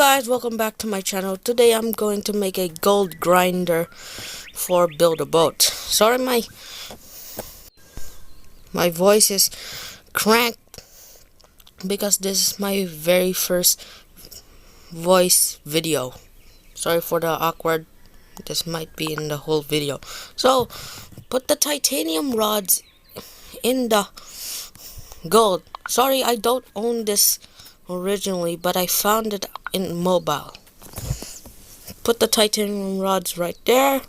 guys, welcome back to my channel. Today I'm going to make a gold grinder for build a boat. Sorry my voice is cracked because this is my very first voice video. Sorry for the awkward, this might be in the whole video. So put the titanium rods in the gold. Sorry, I don't own this originally, but I found it in mobile. Put the titanium rods right there.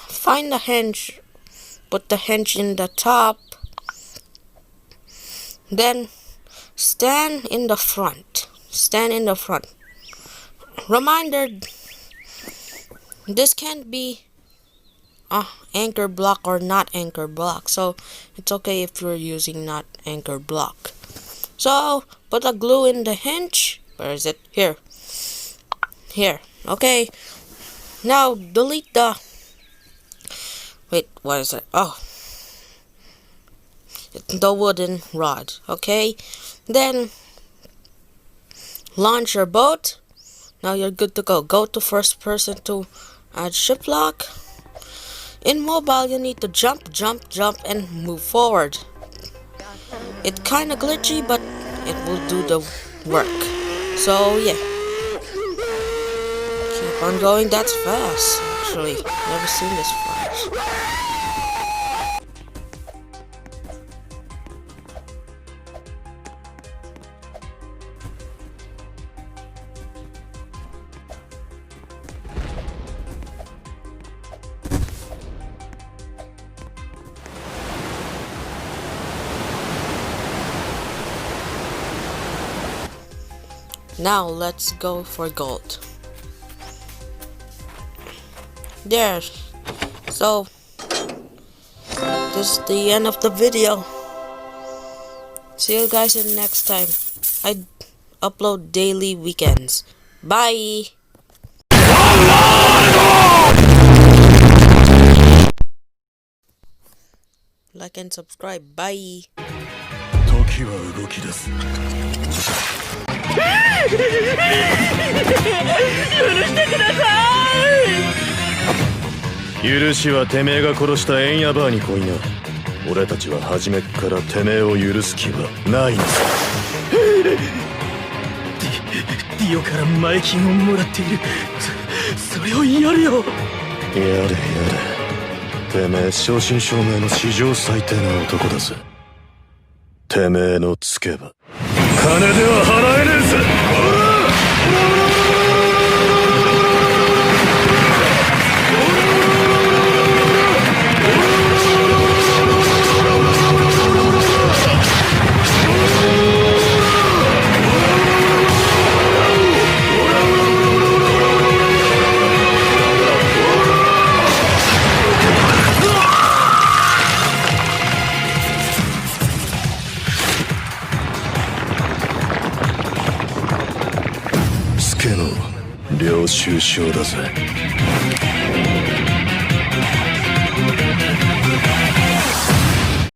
Find the hinge. Put the hinge in the top. Then stand in the front. Reminder, this can't be anchor block or not anchor block, so it's okay if you're using not anchor block. So put the glue in the hinge. Where is it? Here. Okay, now delete the what is it? The wooden rod. Okay, then launch your boat. Now you're good to go. Go to first person to add ship lock. In mobile, you need to jump, and move forward. It's kinda glitchy, but it will do the work. So yeah, keep on going. That's fast, actually. Never seen this fast. Now let's go for gold. There. So this is the end of the video. See you guys in next time. I upload daily weekends. Bye. Like and subscribe. Bye. 時は動き出す。許してください。許しはてめえが殺したエンヤバーに来いな。俺たちは初めっからてめえを許す気はないのさ。ディオから前金をもらっている。それをやれよ。やれ。てめえ正真正銘の史上最低な男だぜ。てめえのつけば金では払えねえぜ。助の領収書だぜ。